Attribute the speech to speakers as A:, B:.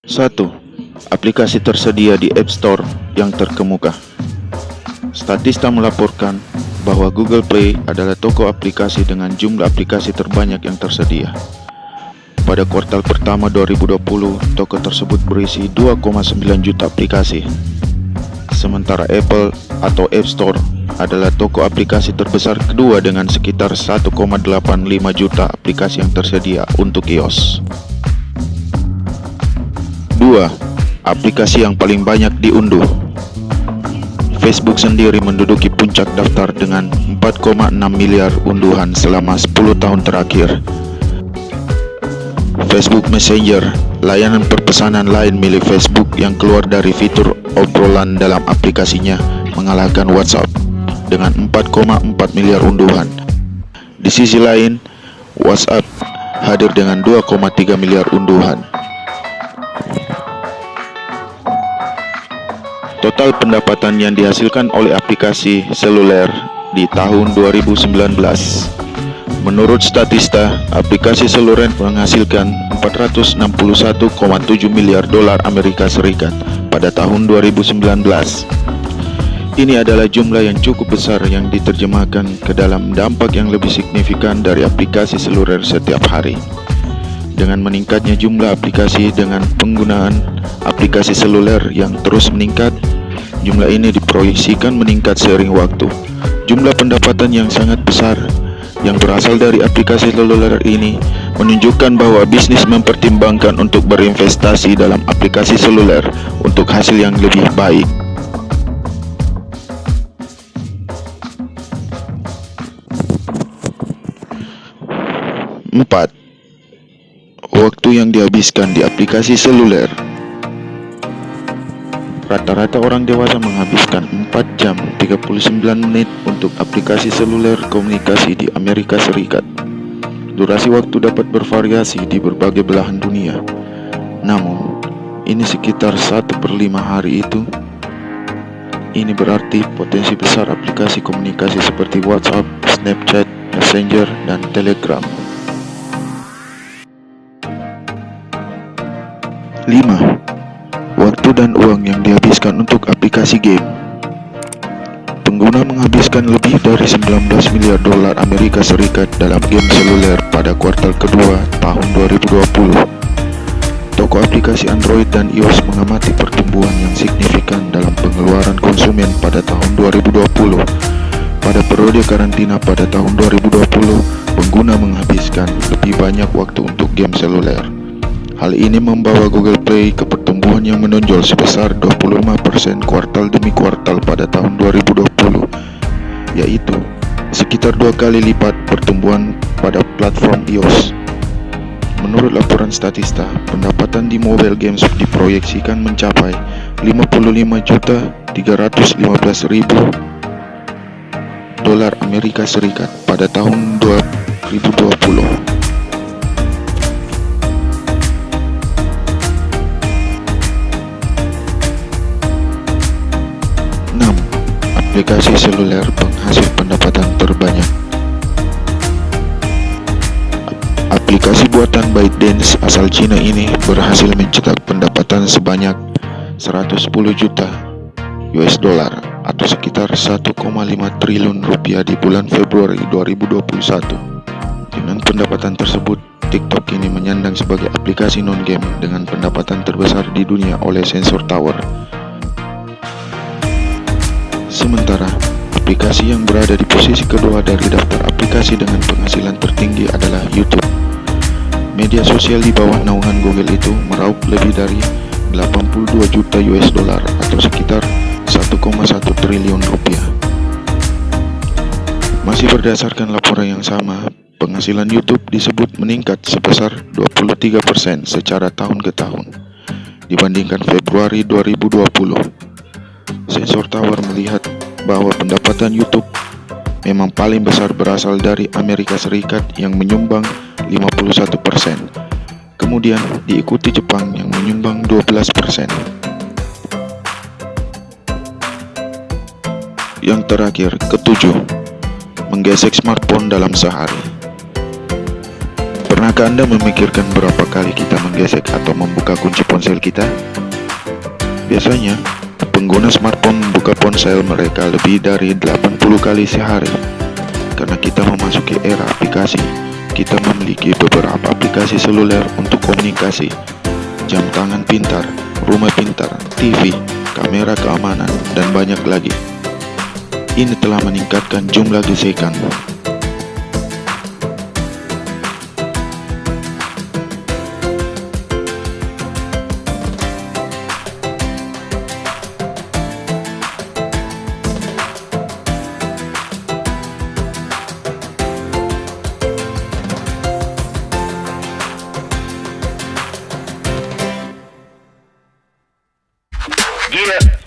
A: 1. Aplikasi tersedia di App Store yang terkemuka. Statista melaporkan bahwa Google Play adalah toko aplikasi dengan jumlah aplikasi terbanyak yang tersedia. Pada kuartal pertama 2020, toko tersebut berisi 2,9 juta aplikasi. Sementara Apple atau App Store adalah toko aplikasi terbesar kedua dengan sekitar 1,85 juta aplikasi yang tersedia untuk iOS. 2. Aplikasi yang paling banyak diunduh. Facebook sendiri menduduki puncak daftar dengan 4,6 miliar unduhan selama 10 tahun terakhir. Facebook Messenger, layanan perpesanan lain milik Facebook yang keluar dari fitur obrolan dalam aplikasinya, mengalahkan WhatsApp dengan 4,4 miliar unduhan. Di sisi lain, WhatsApp hadir dengan 2,3 miliar unduhan. Total pendapatan yang dihasilkan oleh aplikasi seluler di tahun 2019. Menurut Statista, aplikasi seluler menghasilkan 461,7 miliar dolar Amerika Serikat pada tahun 2019. Ini adalah jumlah yang cukup besar yang diterjemahkan ke dalam dampak yang lebih signifikan dari aplikasi seluler setiap hari. Dengan meningkatnya jumlah aplikasi dengan penggunaan aplikasi seluler yang terus meningkat, jumlah ini diproyeksikan meningkat seiring waktu. Jumlah pendapatan yang sangat besar yang berasal dari aplikasi seluler ini menunjukkan bahwa bisnis mempertimbangkan untuk berinvestasi dalam aplikasi seluler untuk hasil yang lebih baik. 4. Waktu yang dihabiskan di aplikasi seluler. Rata-rata orang dewasa menghabiskan 4 jam 39 menit untuk aplikasi seluler komunikasi di Amerika Serikat. Durasi waktu dapat bervariasi di berbagai belahan dunia. Namun, ini sekitar 1/5 hari itu. Ini berarti potensi besar aplikasi komunikasi seperti WhatsApp, Snapchat, Messenger, dan Telegram. 5. Waktu dan uang yang dihabiskan untuk aplikasi game. Pengguna menghabiskan lebih dari 19 miliar dolar Amerika Serikat dalam game seluler pada kuartal kedua tahun 2020. Toko aplikasi Android dan iOS mengamati pertumbuhan yang signifikan dalam pengeluaran konsumen pada tahun 2020. Pada periode karantina pada tahun 2020, pengguna menghabiskan lebih banyak waktu untuk game seluler. Hal ini membawa Google Play ke pertumbuhan yang menonjol sebesar 25% kuartal demi kuartal pada tahun 2020, yaitu sekitar 2 kali lipat pertumbuhan pada platform iOS. Menurut laporan Statista, pendapatan di mobile games diproyeksikan mencapai 55.315.000 dolar Amerika Serikat pada tahun 2020. 6. Aplikasi seluler penghasil pendapatan terbanyak. Aplikasi buatan ByteDance asal Cina ini berhasil mencetak pendapatan sebanyak 110 juta US dollar atau sekitar 1,5 triliun rupiah di bulan Februari 2021. Dengan pendapatan tersebut, TikTok kini menyandang sebagai aplikasi non-game dengan pendapatan terbesar di dunia oleh Sensor Tower. Sementara, aplikasi yang berada di posisi kedua dari daftar aplikasi dengan penghasilan tertinggi adalah YouTube. Media sosial di bawah naungan Google itu meraup lebih dari 82 juta US dollar atau sekitar 1,1 triliun rupiah. Masih berdasarkan laporan yang sama, penghasilan YouTube disebut meningkat sebesar 23% secara tahun ke tahun dibandingkan Februari 2020. Sensor Tower melihat bahwa pendapatan YouTube memang paling besar berasal dari Amerika Serikat yang menyumbang 51%. Kemudian diikuti Jepang yang menyumbang 12%. Yang terakhir, ketujuh, menggesek smartphone dalam sehari. Pernah Pernahkah Anda memikirkan berapa kali kita menggesek atau membuka kunci ponsel kita? Biasanya, pengguna smartphone membuka ponsel mereka lebih dari 80 kali sehari. Karena kita memasuki era aplikasi, kita memiliki beberapa aplikasi seluler untuk komunikasi, jam tangan pintar, rumah pintar, TV, kamera keamanan, dan banyak lagi. Ini telah meningkatkan jumlah gesekan.
B: Yeah.